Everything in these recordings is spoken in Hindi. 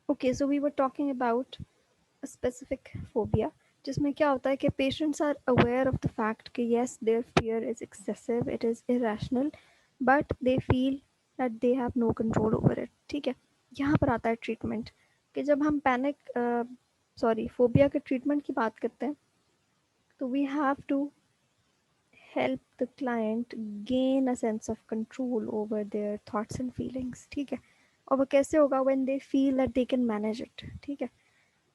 Okay, so we were talking about a specific phobia, जिसमें क्या होता है कि patients are aware of the fact कि yes their fear is excessive, it is irrational, but they feel that they have no control over it. ठीक है, यहाँ पर आता है ट्रीटमेंट, कि जब हम फोबिया के ट्रीटमेंट की बात करते हैं, तो we have to help the client gain a sense of control over their thoughts and feelings। ठीक है, और वो कैसे होगा? when they feel that they can manage it। ठीक है,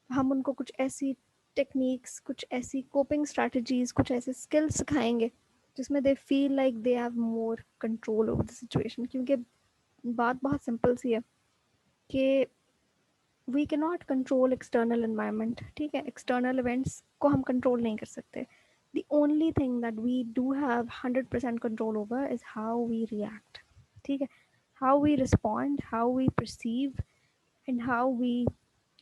हम उनको कुछ ऐसी टेक्निक्स, कुछ ऐसी कोपिंग स्ट्रैटेजीज, कुछ ऐसे स्किल्स सिखाएंगे जिसमें they feel like they have more control over the situation. क्योंकि बात बहुत सिंपल सी है कि we can not control external environment. ठीक है, एक्सटर्नल इवेंट्स को हम कंट्रोल नहीं कर सकते। The only thing that we do have 100% control over is how we react. ठीक है, how we respond, how we perceive, and how we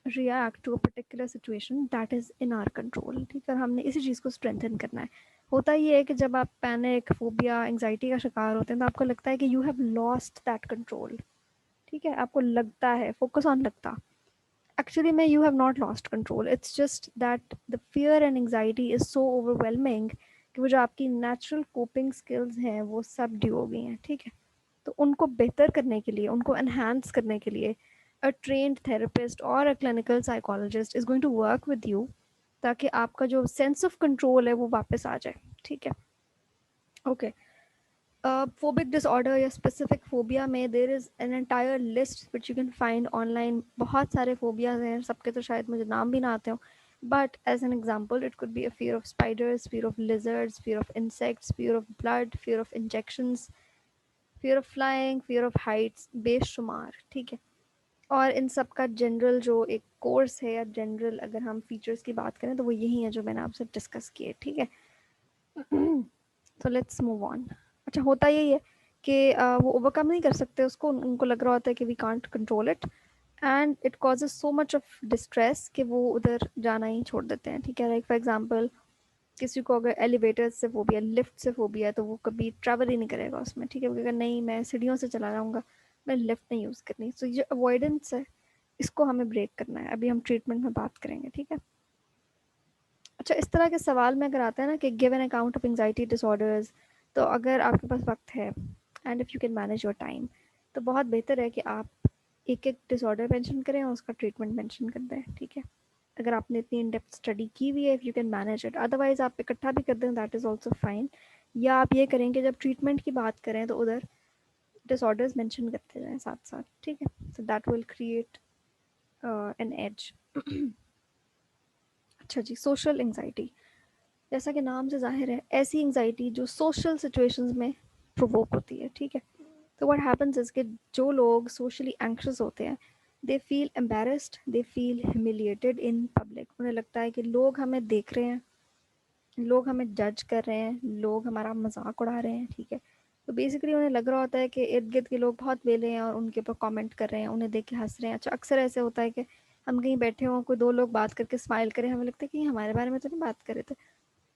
react to a particular situation that is in our control. ठीक है, और हमने इसी चीज़ को स्ट्रेंथन करना है। होता ये है कि जब आप पैनिक, फोबिया, एंग्जाइटी का शिकार होते हैं तो आपको लगता है कि you have lost that control. ठीक है, आपको लगता है, फोकस ऑन लगता, एक्चुअली में you have not lost control. It's just that the fear and anxiety is so overwhelming कि वो जो आपकी नेचुरल कोपिंग स्किल्स हैं वो सब ड्यू हो गई हैं। ठीक है, तो उनको बेहतर करने के लिए, उनको एनहांस करने के लिए अ trained therapist or a clinical psychologist is going to work with you, ताकि आपका जो सेंस ऑफ कंट्रोल है वो वापस आ जाए। ठीक है, ओके। फोबिक डिसऑर्डर या स्पेसिफिक फोबिया में there is an entire list which you can find online. बहुत सारे फोबियाज हैं, सबके तो शायद मुझे नाम भी ना आते हों, but as an example it could be a fear of spiders, fear of lizards, fear of insects, fear of blood, fear of injections, fear of flying, fear of heights, बेशुमार। ठीक है, और इन सब का जनरल जो एक कोर्स है या जनरल अगर हम फीचर्स की बात करें तो वो यही है जो मैंने आपसे डिस्कस किए। ठीक है, सो लेट्स मूव ऑन। अच्छा, होता यही है कि वो ओवरकम नहीं कर सकते उसको, उनको लग रहा होता है कि we can't control it, and it causes so much of distress कि वो उधर जाना ही छोड़ देते हैं। ठीक है, लाइक फॉर एग्जांपल किसी को अगर एलिवेटर से फोबिया, लिफ्ट से फोबिया है, तो वो कभी ट्रैवल ही नहीं करेगा उसमें। ठीक है, वो कहेगा नहीं मैं सीढ़ियों से चला जाऊँगा, मैं लिफ्ट नहीं यूज़ करनी। सो ये अवॉइडेंस है, इसको हमें ब्रेक करना है। अभी हम ट्रीटमेंट में बात करेंगे। ठीक है, अच्छा, इस तरह के सवाल में अगर आता है ना कि give an account of anxiety disorders, तो अगर आपके पास वक्त है and if you can manage your time, तो बहुत बेहतर है कि आप एक एक डिसऑर्डर मेंशन करें और उसका ट्रीटमेंट मेंशन कर दें। ठीक है, अगर आपने इतनी इन डेप्थ स्टडी की हुई है, if you can manage it, otherwise आप इकट्ठा भी कर दें, दैट इज़ ऑल्सो फाइन। या आप ये करें कि जब ट्रीटमेंट की बात करें तो उधर डिसऑर्डर्स मेंशन करते जाएं साथ साथ। ठीक है, so that will create an edge. अच्छा जी, सोशल एंग्जाइटी, जैसा कि नाम से जाहिर है, ऐसी एंग्जाइटी जो सोशल सिचुएशंस में प्रोवोक होती है। ठीक है, तो व्हाट हैपेंस इज कि जो लोग सोशली एंक्शस होते हैं, they feel embarrassed, they feel humiliated in public. उन्हें लगता है कि लोग हमें देख रहे हैं, लोग हमें जज कर रहे हैं, लोग हमारा मजाक उड़ा रहे हैं। ठीक है, तो बेसिकली उन्हें लग रहा होता है कि इर्द गिर्द के लोग बहुत बेले हैं और उनके ऊपर कमेंट कर रहे हैं, उन्हें देख के हंस रहे हैं। अच्छा, अक्सर ऐसे होता है कि हम कहीं बैठे हों, कोई दो लोग बात करके स्माइल करें, हमें लगता है कि हमारे बारे में तो नहीं बात कर रहे थे।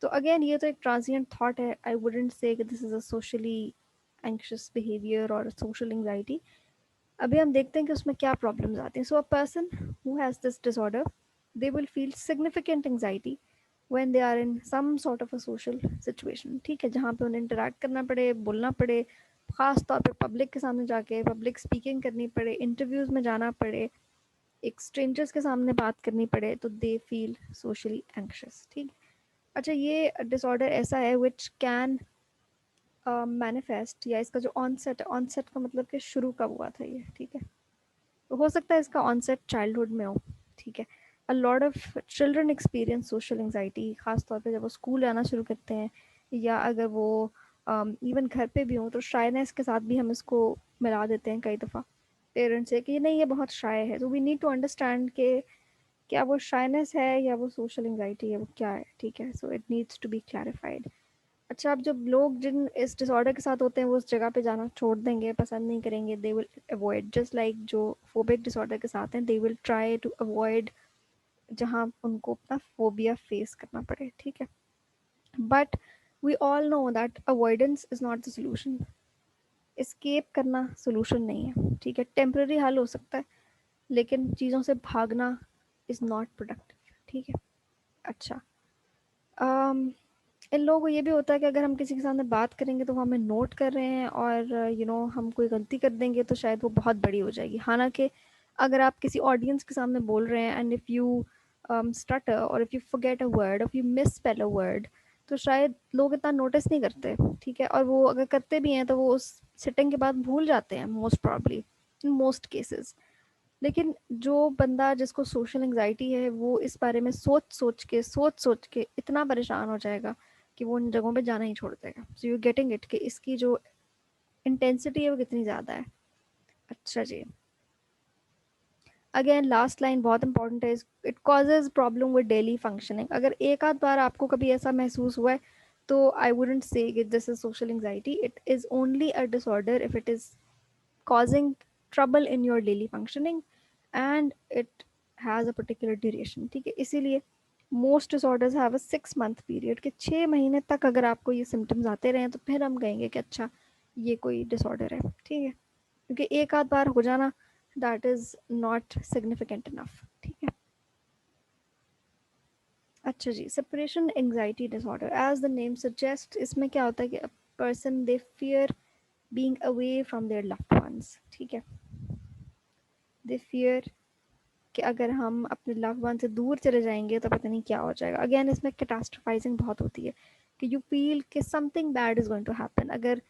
तो अगेन ये तो एक ट्रांजिएंट थॉट है। आई वुडेंट से कि this is a socially anxious behaviour और सोशल एंग्जाइटी। अभी हम देखते हैं कि उसमें क्या प्रॉब्लम्स आती हैं। So a person who has this disorder, they will feel significant anxiety when they are in some sort of a social situation. ठीक है, जहाँ पे उन्हें इंटरेक्ट करना पड़े, बोलना पड़े, ख़ास तौर पे पब्लिक के सामने जाके पब्लिक स्पीकिंग करनी पड़े, इंटरव्यूज़ में जाना पड़े, एक स्ट्रेंजर्स के सामने बात करनी पड़े, तो दे फील सोशली एंक्शस। ठीक है, अच्छा, ये डिसऑर्डर ऐसा है विच कैन मैनिफेस्ट, या इसका जो ऑनसेट है, ऑनसेट का मतलब कि शुरू कब हुआ था ये। ठीक है, तो हो सकता है इसका ऑनसेट चाइल्डहुड में हो। ठीक है, अ lot of children experience social anxiety, खास तौर पे जब वो स्कूल जाना शुरू करते हैं, या अगर वो इवन घर पे भी हों, तो शायनेस के साथ भी हम इसको मिला देते हैं कई दफ़ा पेरेंट्स से कि नहीं ये बहुत शाय है। तो वी नीड टू अंडरस्टैंड कि क्या वो शाइनेस है या वो सोशल एंग्जाइटी है, वो क्या है। ठीक है, so it needs to be clarified. अच्छा, अब जब लोग जिन इस डिसऑर्डर के साथ होते हैं वो उस जगह पे जाना छोड़ देंगे, पसंद नहीं करेंगे, they will avoid, just like जो फोबिक डिसऑर्डर के साथ हैं, they will try to avoid जहाँ उनको अपना फोबिया फेस करना पड़े। ठीक है, but we all know that avoidance is not the solution. Escape करना सोल्यूशन नहीं है। ठीक है, टेम्पररी हल हो सकता है, लेकिन चीज़ों से भागना इज़ नॉट प्रोडक्टिव, ठीक है। अच्छा, अम, इन लोगों को ये भी होता है कि अगर हम किसी के सामने बात करेंगे तो वो हमें नोट कर रहे हैं, और हम कोई गलती कर देंगे तो शायद वो बहुत बड़ी हो जाएगी। हालांकि अगर आप किसी ऑडियंस के सामने बोल रहे हैं, एंड इफ़ यू स्टटर, और if you forget a word, if you miss spell a word, तो शायद लोग इतना नोटिस नहीं करते, ठीक है। और वो अगर करते भी हैं तो वो उस सिटिंग के बाद भूल जाते हैं, most probably, in most cases. लेकिन जो बंदा जिसको सोशल एंग्जाइटी है, वो इस बारे में सोच सोच के इतना परेशान हो जाएगा कि वो उन जगहों पे जाना ही छोड़ देगा। सो यू गेटिंग इट कि इसकी जो इंटेंसिटी है वो कितनी ज़्यादा है। अच्छा जी, अगेन लास्ट लाइन बहुत इंपॉर्टेंट है। It causes problem with daily functioning. अगर एक आध बार आपको कभी ऐसा महसूस हुआ है तो I wouldn't say this is social anxiety. It is only a disorder if it is causing trouble in your daily functioning and it has a particular duration, ठीक है। इसीलिए most disorders have a 6 month period कि 6 महीने तक अगर आपको ये symptoms आते रहे तो फिर हम कहेंगे कि अच्छा ये कोई disorder है, ठीक है। क्योंकि एक आध बार हो जाना that is not significant enough, ठीक है। अच्छा जी, separation anxiety disorder as the name suggests, इसमें क्या होता है कि a person they fear being away from their loved ones, ठीक है। they fear कि अगर हम अपने लव वन से दूर चले जाएंगे तो पता नहीं क्या हो जाएगा। अगेन इसमें कैटास्ट्रोफाइजिंग बहुत होती है कि यू फील कि something bad is going to happen. अगर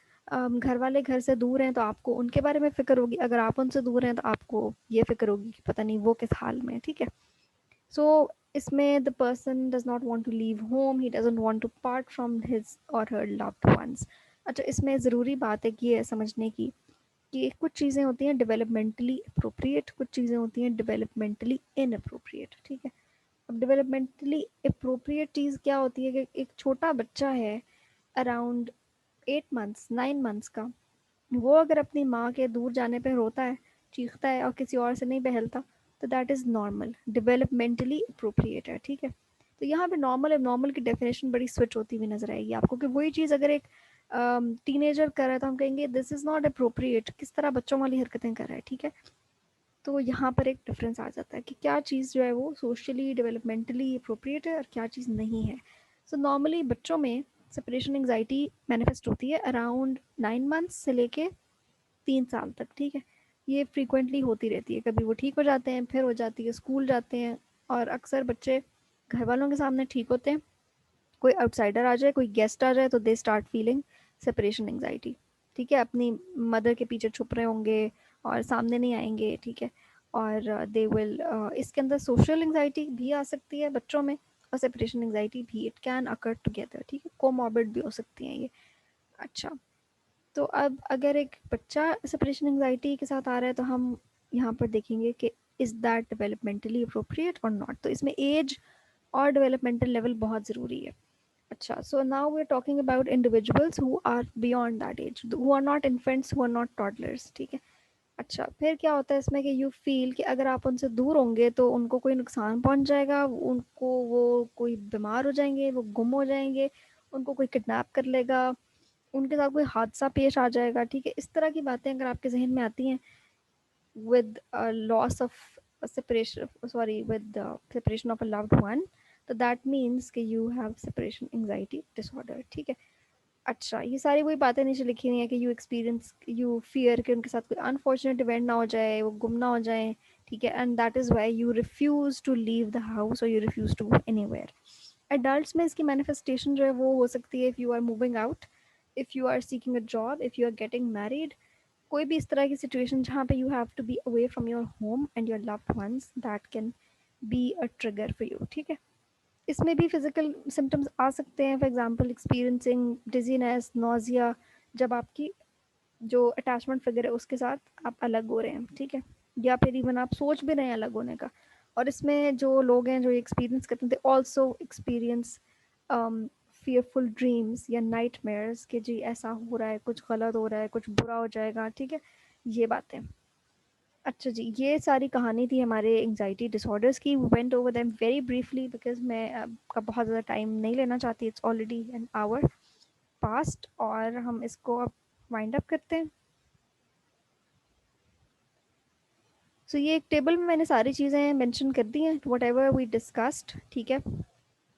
घर वाले घर से दूर हैं तो आपको उनके बारे में फ़िक्र होगी, अगर आप उनसे दूर हैं तो आपको ये फ़िक्र होगी कि पता नहीं वो किस हाल में है, ठीक है। सो इसमें the person does not want to leave home, he doesn't want to part from his or her loved ones. अच्छा, इसमें ज़रूरी बात है कि ये समझने की कि कुछ चीज़ें होती हैं डेवलपमेंटली अप्रोप्रिएट, कुछ चीज़ें होती हैं डेवलपमेंटली इनअप्रोप्रिएट, ठीक है। अब डेवलपमेंटली अप्रोप्रिएट चीज़ क्या होती है कि एक छोटा बच्चा है अराउंड 8 मंथ्स 9 मंथ्स का, वो अगर अपनी माँ के दूर जाने पर रोता है, चीखता है और किसी और से नहीं बहलता, तो that is normal, developmentally appropriate है, ठीक है। तो यहाँ पे नॉर्मल एब नॉर्मल की डेफिनेशन बड़ी स्विच होती हुई नजर आएगी आपको कि वही चीज़ अगर एक टीनेजर कर रहा है तो हम कहेंगे दिस इज़ नॉट अप्रोप्रिएट, किस तरह बच्चों वाली हरकतें कर रहा है, ठीक है। तो यहाँ पर एक डिफरेंस आ जाता है कि क्या चीज़ जो है वो सोशली डेवलपमेंटली अप्रोप्रिएट है और क्या चीज़ नहीं है। सो नॉर्मली बच्चों में सेपरेशन एंग्जाइटी मैनिफेस्ट होती है अराउंड 9 मंथ्स से लेके 3 साल तक, ठीक है। ये फ्रीक्वेंटली होती रहती है, कभी वो ठीक हो जाते हैं, फिर हो जाती है, स्कूल जाते हैं, और अक्सर बच्चे घर वालों के सामने ठीक होते हैं, कोई आउटसाइडर आ जाए, कोई गेस्ट आ जाए तो they start feeling separation anxiety, ठीक है। अपनी मदर के पीछे छुप रहे होंगे और सामने नहीं आएंगे, ठीक है। और दे विल इसके अंदर सोशल एंग्जाइटी भी आ सकती है बच्चों में, और सेपरेशन एंग्जाइटी भी, इट कैन अकर टुगेदर, ठीक है। कोमॉर्बिड भी हो सकती हैं ये। अच्छा, तो अब अगर एक बच्चा सेपरेशन एंग्जाइटी के साथ आ रहा है तो हम यहाँ पर देखेंगे कि इज़ दैट डेवलपमेंटली अप्रोप्रिएट और नॉट। तो इसमें एज और डेवलपमेंटल लेवल बहुत ज़रूरी है। अच्छा, so now we're talking about individuals who are beyond that age, who are not infants, who are not toddlers, ठीक है। अच्छा, फिर क्या होता है इसमें कि यू फील कि अगर आप उनसे दूर होंगे तो उनको कोई नुकसान पहुंच जाएगा, उनको वो कोई बीमार हो जाएंगे, वो गुम हो जाएंगे, उनको कोई किडनैप कर लेगा, उनके साथ कोई हादसा पेश आ जाएगा, ठीक है। इस तरह की बातें अगर आपके जहन में आती हैं with a loss of a separation, sorry, with the separation of a loved one, तो that means कि you have separation anxiety disorder, ठीक है। अच्छा, ये सारी वही बातें नीचे लिखी हुई हैं कि यू फियर कि उनके साथ कोई अनफॉर्चुनेट इवेंट ना हो जाए, वो गुम ना हो जाए, ठीक है। And that is why you refuse to leave the house और you refuse to go anywhere. Adults में इसकी मैनिफेस्टेशन जो है वो हो सकती है if you are moving out, if you are seeking a job, if you are getting married, कोई भी इस तरह की सिचुएशन जहाँ पे you have to be away from your home and your loved ones, that can be a trigger for you, ठीक है। इसमें भी फिजिकल सिम्टम्स आ सकते हैं, for example experiencing dizziness, nausea, जब आपकी जो अटैचमेंट फिगर है उसके साथ आप अलग हो रहे हैं, ठीक है। या फिर इवन आप सोच भी रहे हैं अलग होने का। और इसमें जो लोग हैं जो एक्सपीरियंस करते हैं, they also experience fearful dreams या नाइटमेयर्स कि जी ऐसा हो रहा है, कुछ गलत हो रहा है, कुछ बुरा हो जाएगा, ठीक है, ये बातें। अच्छा जी, ये सारी कहानी थी हमारे एंग्जाइटी डिसऑर्डर्स की। We went over them very briefly because मैं आपका बहुत ज़्यादा टाइम नहीं लेना चाहती, it's already an hour past, और हम इसको अब वाइंड अप करते हैं। सो ये एक टेबल में मैंने सारी चीज़ें मेंशन कर दी हैं, वट एवर वी डिस्कस्ड, ठीक है।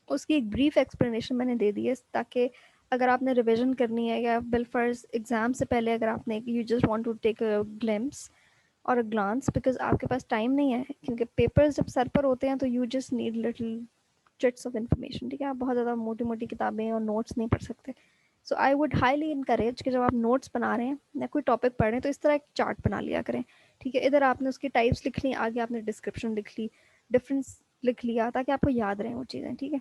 उसकी एक ब्रीफ एक्सप्लेनेशन मैंने दे दी है, ताकि अगर आपने रिवीजन करनी है या बिल फर्स्ट एग्ज़ाम से पहले अगर आपने you just want to take a glimpse or a glance, because आपके पास टाइम नहीं है, क्योंकि पेपर्स जब सर पर होते हैं तो you just need little chits of information, ठीक है। आप बहुत ज़्यादा मोटी मोटी किताबें और नोट्स नहीं पढ़ सकते। सो आई वुड हाईली इनकरेज कि जब आप नोट्स बना रहे हैं या कोई टॉपिक पढ़ रहे हैं तो इस तरह एक चार्ट बना लिया करें, ठीक है। इधर आपने उसकी टाइप्स लिख ली, आगे आपने डिस्क्रिप्शन लिख ली, डिफरेंस लिख लिया, ताकि आपको याद रहें वो चीज़ें, ठीक है।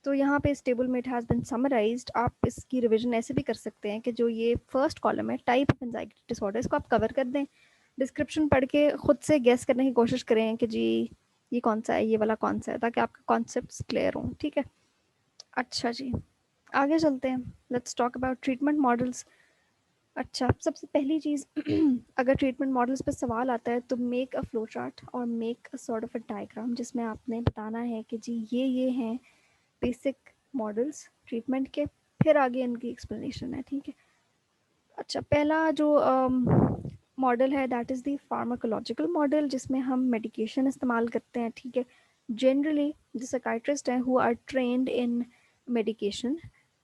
तो यहाँ पे इस टेबल में इट हैज़ बिन समराइज्ड। आप इसकी रिवीजन ऐसे भी कर सकते हैं कि जो ये फर्स्ट कॉलम है, टाइप ऑफ एंजाइटी डिसऑर्डर, इसको आप कवर कर दें। डिस्क्रिप्शन पढ़ के खुद से गेस करने की कोशिश करें कि जी ये कौन सा है, ये वाला कौन सा है, ताकि आपके कॉन्सेप्ट्स क्लियर हों, ठीक है। अच्छा जी, आगे चलते हैं। Let's talk about treatment models. अच्छा, सबसे पहली चीज़ अगर ट्रीटमेंट मॉडल्स पे सवाल आता है तो मेक अ फ्लो चार्ट और make a sort of a diagram, जिसमें आपने बताना है कि जी ये हैं बेसिक मॉडल्स ट्रीटमेंट के, फिर आगे इनकी एक्सप्लेनेशन है, ठीक है। अच्छा, पहला जो मॉडल है that is the pharmacological model, जिसमें हम मेडिकेशन इस्तेमाल करते हैं, ठीक है। जनरली जो साइकाइट्रिस्ट हैं who are trained in medication,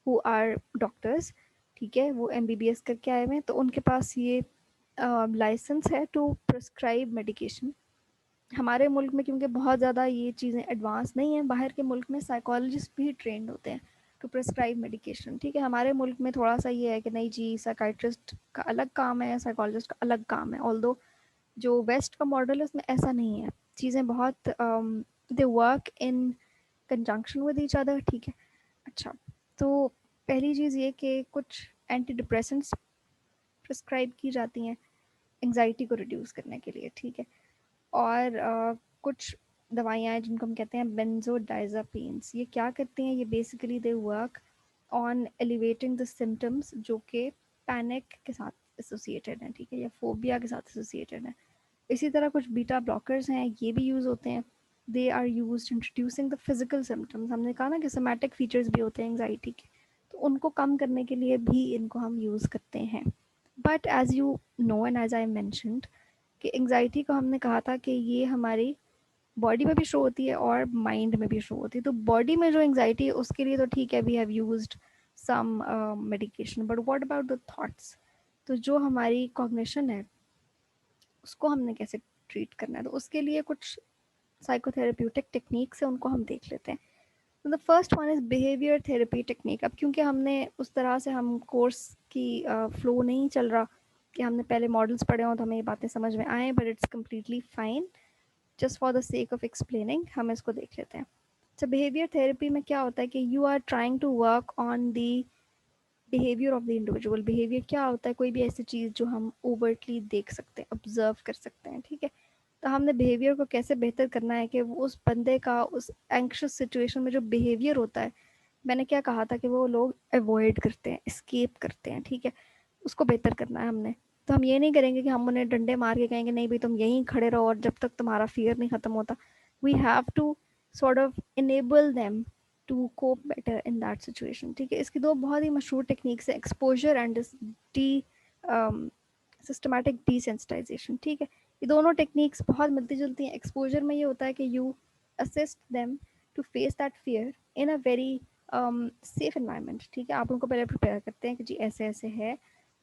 who are doctors, ठीक है, वो एमबीबीएस करके आए हुए हैं, तो उनके पास ये लाइसेंस है टू प्रिस्क्राइब मेडिकेशन। हमारे मुल्क में क्योंकि बहुत ज़्यादा ये चीज़ें एडवांस नहीं हैं, बाहर के मुल्क में साइकोलॉजिस्ट भी ट्रेंड होते हैं टू प्रिस्क्राइब मेडिकेशन, ठीक है। हमारे मुल्क में थोड़ा सा ये है कि नहीं जी, साइकाइट्रिस्ट का अलग काम है, साइकोलॉजिस्ट का अलग काम है। ऑल्दो जो वेस्ट का मॉडल है उसमें ऐसा नहीं है, चीज़ें बहुत they work in conjunction with each other, ठीक है। अच्छा, तो पहली चीज़ ये कि कुछ एंटी डिप्रेसेंट्स प्रिस्क्राइब की जाती हैं एंग्जाइटी को रिड्यूस करने के लिए, ठीक है। और कुछ दवाइयाँ हैं जिनको हम कहते हैं बेंजोडाइजापीन्स। ये क्या करती हैं, ये basically they work on elevating the symptoms जो कि पैनिक के साथ एसोसिएटेड हैं, ठीक है, या फोबिया के साथ एसोसिएटेड हैं। इसी तरह कुछ बीटा ब्लॉकर्स हैं, ये भी यूज़ होते हैं। They are use introducing the physical symptoms. हमने कहा ना कि सोमैटिक फीचर्स भी होते हैं एंग्जाइटी के, तो उनको कम करने के लिए भी इनको हम यूज़ करते हैं। But as you know and as I mentioned कि एंग्जाइटी को हमने कहा था कि ये हमारी बॉडी में भी शो होती है और माइंड में भी शो होती है। तो बॉडी में जो एंग्जाइटी है उसके लिए तो ठीक है, we have used some medication, but what about the thoughts. तो जो हमारी कॉग्निशन है उसको हमने कैसे ट्रीट करना है, तो उसके लिए कुछ साइकोथेरेप्यूटिक टेक्निक्स है, उनको हम देख लेते हैं। The first one is behaviour therapy technique. अब क्योंकि हमने उस तरह से हम कोर्स की फ्लो नहीं चल रहा कि हमने पहले मॉडल्स पढ़े हों तो हमें ये बातें समझ में आए, but it's completely fine. Just for the sake of explaining हम इसको देख लेते हैं। तो बिहेवियर थेरेपी में क्या होता है कि you are trying to work on the behaviour of the individual. Behaviour क्या होता है, कोई भी ऐसी चीज़ जो हम ओवरटली देख सकते हैं, ऑब्जर्व कर सकते हैं, ठीक है। तो हमने बिहेवियर को कैसे बेहतर करना है कि वो उस बंदे का उस एंक्शस सिचुएशन में जो बिहेवियर होता है, मैंने क्या कहा था कि वो लोग अवॉइड करते हैं, एस्केप करते हैं, ठीक है, उसको बेहतर करना है हमने। तो हम ये नहीं करेंगे कि हम उन्हें डंडे मार के कहेंगे नहीं भाई तुम यहीं खड़े रहो और जब तक तुम्हारा फियर नहीं ख़त्म होता। We have to sort of enable them to cope better in that situation, ठीक है। इसकी दो बहुत ही मशहूर टेक्निक्स है, exposure and the systematic desensitisation, ठीक है। ये दोनों टेक्निक्स बहुत मिलती जुलती हैं। एक्सपोजर में ये होता है कि you assist them to face that fear in a very safe environment, ठीक है। आप उनको पहले प्रिपेयर करते हैं कि जी ऐसे ऐसे है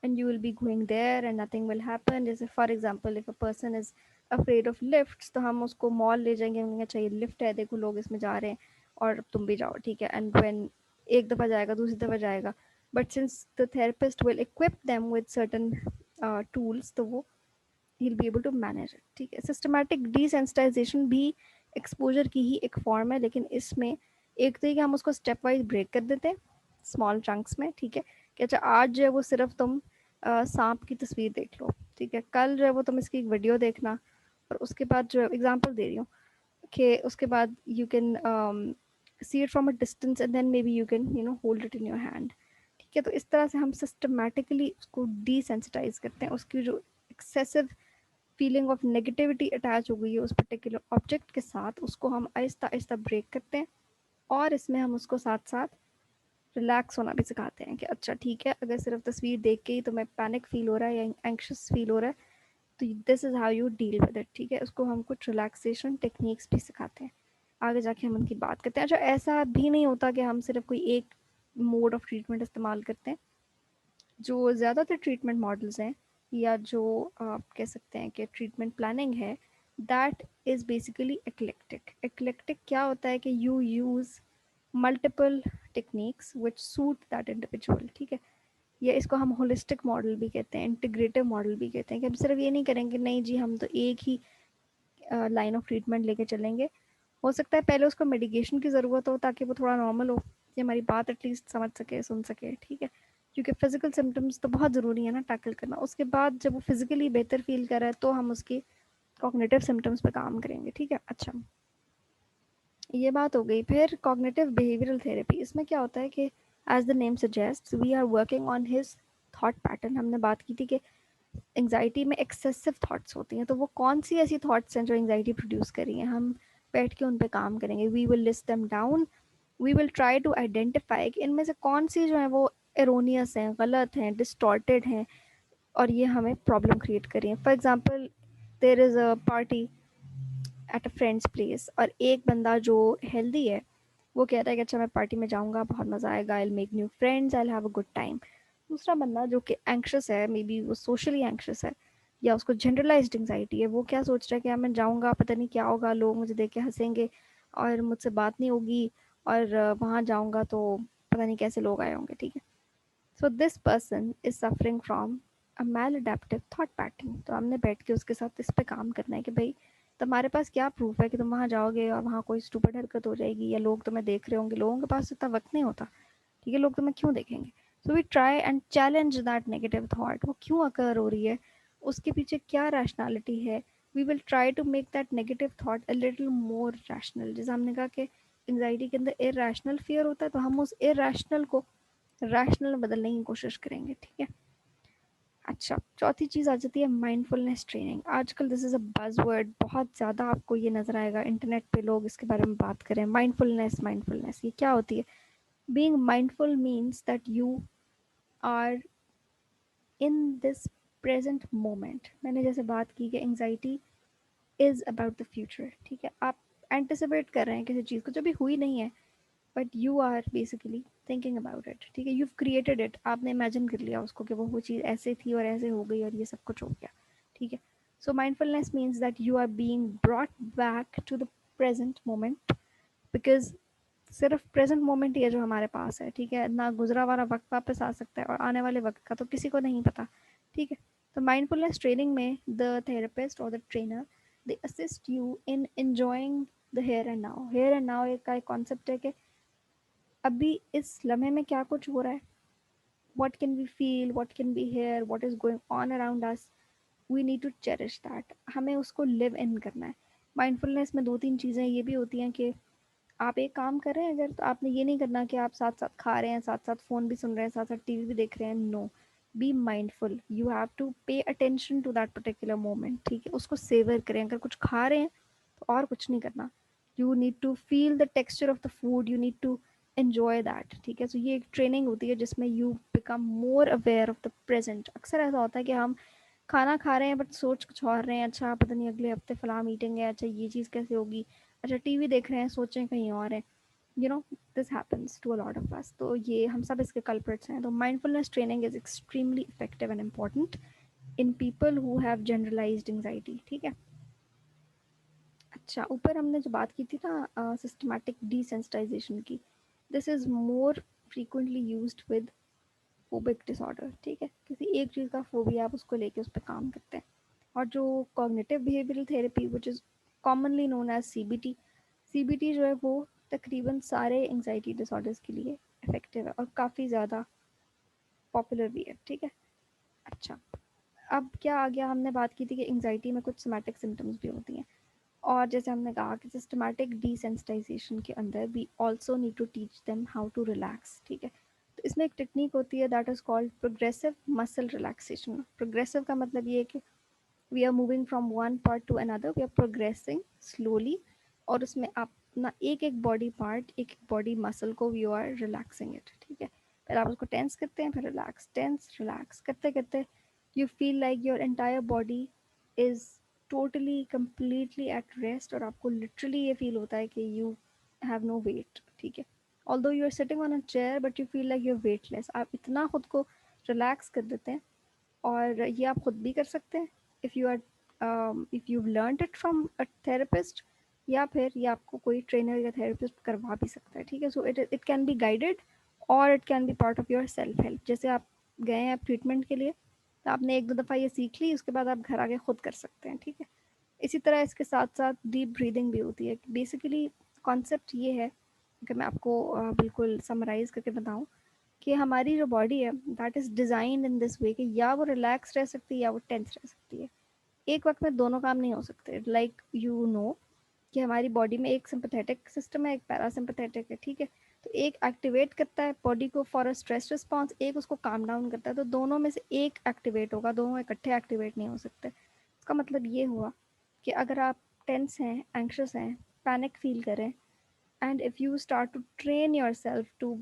and you will be going there and nothing will happen. जैसे for example if a person is afraid of lifts, तो हम उसको मॉल ले जाएंगे, हम चाहिए लिफ्ट है, देखो लोग इसमें जा रहे हैं और तुम भी जाओ, ठीक है। एंड when एक दफ़ा जाएगा दूसरी दफ़ा जाएगा, but since the therapist will equip them with certain tools, तो वो he'll be able to manage it, ठीक है। सिस्टमैटिक डिसेंसिटाइजेशन भी एक्सपोजर की ही एक फॉर्म है, लेकिन इसमें एक तो ये कि हम उसको स्टेप वाइज ब्रेक कर देते हैं स्मॉल चंक्स में, ठीक है। कि अच्छा आज जो है वो सिर्फ तुम सांप की तस्वीर देख लो, ठीक है, कल जो है वो तुम इसकी एक वीडियो देखना, और उसके बाद जो एग्जांपल दे रही हूँ कि उसके बाद you can see it from a distance and then maybe you can hold it in your hand, ठीक है। तो इस तरह से हम सिस्टमेटिकली उसको डिसेंसिटाइज करते हैं, उसकी जो excessive feeling of negativity attach हो गई है उस पर्टिकुलर ऑब्जेक्ट के साथ, उसको हम आहिस्ता आहिस्ता ब्रेक करते हैं। और इसमें हम उसको साथ साथ रिलैक्स होना भी सिखाते हैं कि अच्छा ठीक है, अगर सिर्फ तस्वीर देख के ही तुम्हें पैनिक फील हो रहा है या एंक्शस फील हो रहा है तो this is how you deal with it, ठीक है। उसको हम कुछ रिलैक्सेशन टेक्निक्स भी सिखाते हैं, आगे जाके हम उनकी बात करते हैं। अच्छा, ऐसा भी नहीं होता कि हम सिर्फ कोई एक मोड ऑफ ट्रीटमेंट इस्तेमाल करते हैं। जो ज़्यादातर ट्रीटमेंट मॉडल्स हैं, या जो आप कह सकते हैं कि ट्रीटमेंट प्लानिंग है, that is basically eclectic. Eclectic क्या होता है कि you use multiple techniques which suit that individual, ठीक है। या इसको हम होलिस्टिक मॉडल भी कहते हैं, इंटीग्रेटिव मॉडल भी कहते हैं, कि हम सिर्फ ये नहीं करेंगे नहीं जी हम तो एक ही लाइन ऑफ ट्रीटमेंट लेके चलेंगे। हो सकता है पहले उसको मेडिकेशन की ज़रूरत हो ताकि वो थोड़ा नॉर्मल हो, कि हमारी बात एटलीस्ट समझ सके, सुन सके, ठीक है। क्योंकि फिजिकल सिम्टम्स तो बहुत ज़रूरी है ना टैकल करना। उसके बाद जब वो फिजिकली बेहतर फील कर रहा है तो हम उसकी कॉग्निटिव सिम्टम्स पे काम करेंगे, ठीक है। अच्छा, ये बात हो गई। फिर कॉग्निटिव बिहेवियरल थेरेपी, इसमें क्या होता है कि as the name suggest we are working on his thought pattern. हमने बात की थी कि एंग्जाइटी में एक्सेसिव थॉट्स होती हैं, तो वो कौन सी ऐसी थॉट्स हैं जो एंग्जाइटी प्रोड्यूस करी हैं, हम बैठ के उन पे काम करेंगे। We will list them down, we will try to identify कि इनमें से कौन सी जो है वो एरोनियस हैं, गलत हैं, डिस्टॉर्टेड हैं, और ये हमें प्रॉब्लम क्रिएट करी है। For example, there is a party at a friends place, और एक बंदा जो हेल्दी है वो कहता है कि अच्छा मैं पार्टी में जाऊँगा, बहुत मज़ा आएगा, I will make new friends, I will have a good time. दूसरा बंदा जो कि एंक्शस है, मे बी वो सोशली एंक्शस है, या उसको जनरलाइज्ड एंग्जाइटी है, वो क्या सोच रहा है कि यार मैं जाऊँगा, पता नहीं क्या होगा, लोग मुझे देख के हंसेंगे और मुझसे बात नहीं होगी, और वहाँ जाऊँगा तो पता नहीं कैसे लोग आए होंगे, ठीक है। So this person is suffering from a maladaptive thought pattern. तो हमने बैठ के उसके साथ इस पे काम करना है कि भाई तुम्हारे पास क्या प्रूफ है कि तुम वहाँ जाओगे और वहाँ कोई स्टूपिड हरकत हो जाएगी, या लोग तुम्हें देख रहे होंगे। लोगों के पास इतना वक्त नहीं होता, ठीक है, लोग तुम्हें क्यों देखेंगे। So we try and challenge that negative thought, वो क्यों अकर हो रही है, उसके पीछे क्या रैशनैलिटी है। We will try to make that negative thought a little more rational. जैसे हमने कहा कि एंग्जाइटी के अंदर इरेशनल फियर होता है, तो हम उस इरेशनल को रैशनल में बदलने की कोशिश करेंगे, ठीक है। अच्छा, चौथी चीज़ आ जाती है माइंडफुलनेस ट्रेनिंग। आजकल दिस इज़ अ बज़वर्ड, बहुत ज़्यादा आपको ये नज़र आएगा इंटरनेट पे, लोग इसके बारे में बात करें। माइंडफुलनेस, माइंडफुलनेस ये क्या होती है? Being mindful means that you are in this present moment. मैंने जैसे बात की कि anxiety is about the future, ठीक है। आप एंटिसिपेट कर रहे हैं किसी चीज़ को जो भी हुई नहीं है, but you are basically thinking about it, ठीक है। यू क्रिएटेड इट, आपने इमेजिन कर लिया उसको कि वो चीज़ ऐसे थी और ऐसे हो गई और ये सब कुछ हो गया, ठीक है। So mindfulness means that you are being brought back to the present moment, because सिर्फ प्रेजेंट मोमेंट ही है जो हमारे पास है, ठीक है। ना गुजरा वाला वक्त वापस आ सकता है, और आने वाले वक्त का तो किसी को नहीं पता, ठीक है। तो माइंडफुलनेस ट्रेनिंग में the therapist or the trainer, they assist you in enjoying the here and now. Here and now एक का एक कॉन्सेप्ट है कि अभी इस लम्हे में क्या कुछ हो रहा है, what can we feel, what can we hear, what is going on around us, we need to cherish that, हमें उसको लिव इन करना है। माइंडफुलनेस में दो तीन चीज़ें ये भी होती हैं कि आप एक काम कर रहे हैं अगर, तो आपने ये नहीं करना कि आप साथ साथ खा रहे हैं, साथ साथ फ़ोन भी सुन रहे हैं, साथ साथ टीवी भी देख रहे हैं। No, be mindful, you have to pay attention to that particular moment, ठीक है। उसको सेवर करें। अगर कुछ खा रहे हैं तो और कुछ नहीं करना, you need to feel the texture of the food, you need to enjoy that, ठीक है। सो ये एक ट्रेनिंग होती है जिसमें you become more aware of the present. अक्सर ऐसा होता है कि हम खाना खा रहे हैं बट सोच कुछ और रहे हैं, अच्छा पता नहीं अगले हफ्ते फलां मीटिंग है, अच्छा ये चीज़ कैसे होगी, अच्छा टीवी देख रहे हैं, सोचें कहीं और है, you know, this happens to a lot of us. तो ये हम सब इसके कल्प्रिट्स हैं। तो mindfulness training is extremely effective and important in people who have generalised anxiety, ठीक है। अच्छा, ऊपर हमने जो बात की थी ना सिस्टमैटिक डिसेंसिटाइजेशन की, this is more frequently used with phobic disorder, ठीक है। किसी एक चीज़ का फोबिया, आप उसको लेके उस पर काम करते हैं। और जो cognitive behavioural therapy which is commonly known as CBT, CBT जो है वो तकरीबन सारे एंग्जाइटी डिसऑर्डर्स के लिए इफेक्टिव है और काफ़ी ज़्यादा पॉपुलर भी है, ठीक है। अच्छा, अब क्या आ गया, हमने बात की थी कि एंग्जाइटी में कुछ सोमैटिक सिम्टम्स भी होती हैं, और जैसे हमने कहा कि सिस्टमैटिक डिसेंसिटाइजेशन के अंदर we also need to teach them how to relax, ठीक है। तो इसमें एक टेक्निक होती है that is called progressive muscle relaxation. Progressive का मतलब ये है कि we are moving from one part to another, we are progressing slowly, और उसमें आप ना एक एक बॉडी पार्ट, एक एक बॉडी मसल को यू आर रिलैक्सिंग इट, ठीक है। फिर आप उसको टेंस करते हैं, फिर रिलैक्स, टेंस, रिलैक्स करते करते you feel like your entire body is totally completely at rest, और आपको लिटरली ये फील होता है कि यू हैव नो वेट, ठीक है। Although you are sitting on a chair but you feel like you are weightless, आप इतना खुद को रिलैक्स कर देते हैं। और ये आप खुद भी कर सकते हैं if you are if you learn it from a therapist, या फिर ये आपको कोई ट्रेनर या थेरेपिस्ट करवा भी सकता है, ठीक है। So it it can be guided और it can be part of your self help. जैसे आप गए हैं आप ट्रीटमेंट के लिए, तो आपने एक दो दफ़ा ये सीख ली, उसके बाद आप घर आके खुद कर सकते हैं, ठीक है। इसी तरह इसके साथ साथ डीप ब्रीदिंग भी होती है। बेसिकली कॉन्सेप्ट ये है कि मैं आपको बिल्कुल समराइज़ करके बताऊँ कि हमारी जो बॉडी है that is designed in this way कि या वो रिलैक्स रह सकती है या वो टेंस रह सकती है। एक वक्त में दोनों काम नहीं हो सकते। लाइक यू नो कि हमारी बॉडी में एक सिंपैथेटिक सिस्टम है, एक पैरासिम्पैथेटिक है, ठीक है। तो एक एक्टिवेट करता है बॉडी को फॉर अ स्ट्रेस रिस्पॉन्स, एक उसको काम डाउन करता है। तो दोनों में से एक एक्टिवेट होगा, दोनों इकट्ठे एक्टिवेट नहीं हो सकते। इसका मतलब ये हुआ कि अगर आप टेंस हैं, एंक्शस हैं, पैनिक फील करें, and if you start to train yourself to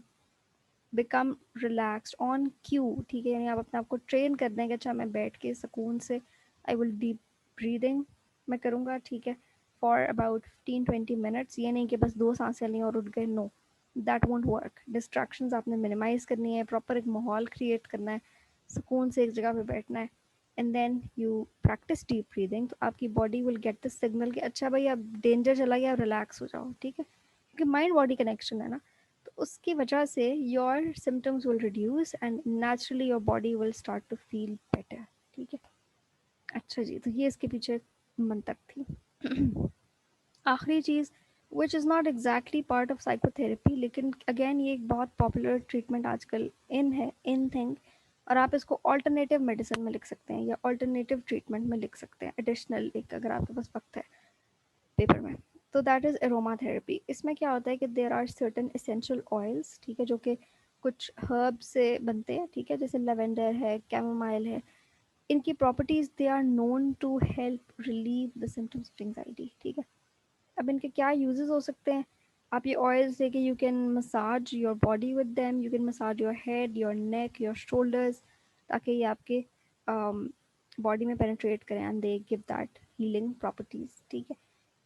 become relaxed on cue, ठीक है, यानी आप अपने आप को ट्रेन कर दें कि अच्छा मैं बैठ के सुकून से आई विल डीप ब्रीदिंग मैं करूँगा, ठीक है, फॉर अबाउट 15-20 मिनट्स। ये नहीं कि बस 2 सांसें ली और उठ गए, no, that won't work. Distractions आपने मिनिमाइज़ करनी है, प्रॉपर एक माहौल क्रिएट करना है, सुकून से एक जगह पे बैठना है, and then you practise deep breathing. तो आपकी body will get the signal कि अच्छा भाई अब डेंजर चला गया, अब रिलैक्स हो जाओ, ठीक है, क्योंकि माइंड बॉडी कनेक्शन है ना। तो उसकी वजह से your symptoms will reduce and naturally your body will start to feel better, ठीक है। अच्छा जी, तो ये इसके पीछे मंतक थी। आखिरी चीज़, which is not exactly part of psychotherapy, लेकिन अगेन ये एक बहुत पॉपुलर ट्रीटमेंट आजकल इन है, इन थिंग, और आप इसको ऑल्टरनेटिव मेडिसिन में लिख सकते हैं या ऑल्टरनेटिव ट्रीटमेंट में लिख सकते हैं, एडिशनल एक, अगर आपके पास वक्त है पेपर में। तो दैट इज़ एरोमा थेरेपी। इसमें क्या होता है कि there are certain essential oils, ठीक है, जो कि कुछ हर्ब से बनते हैं, ठीक है, जैसे लेवेंडर है, कैमोमाइल है। इनकी properties they are known to help relieve the symptoms of anxiety, ठीक है। अब इनके क्या यूजेस हो सकते हैं, आप ये ऑयल्स लेके you can massage your body with them, you can massage your head, your neck, your shoulders, ताकि ये आपके बॉडी में पेनिट्रेट करें and they give that healing properties, ठीक है।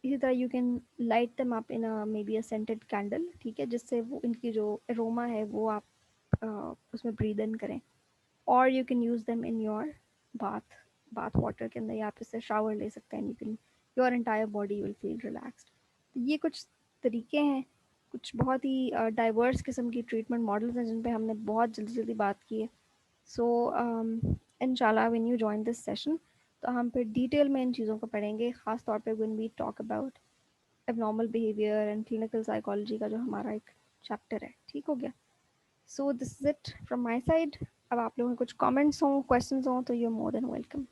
इसी तरह you can light them up in a may be a scented candle, ठीक है, जिससे वो इनकी जो एरोमा है वो आप उसमें ब्रीद इन करें। और you can use them in your bath bath water के अंदर, या आप इससे शावर ले सकते हैं, you can your entire body will feel relaxed. तो ये कुछ तरीके हैं, कुछ बहुत ही डाइवर्स किस्म की ट्रीटमेंट मॉडल्स हैं जिन पे हमने बहुत जल्दी जल्दी बात की है। सो इंशाल्लाह when you join this session, तो हम फिर डिटेल में इन चीज़ों को पढ़ेंगे, ख़ास तौर पे when we talk about abnormal behaviour and clinical psychology का जो हमारा एक चैप्टर है, ठीक हो गया। So this is it from my side. अब आप लोगों के कुछ कमेंट्स हों, क्वेश्चंस हों, तो you are more than welcome.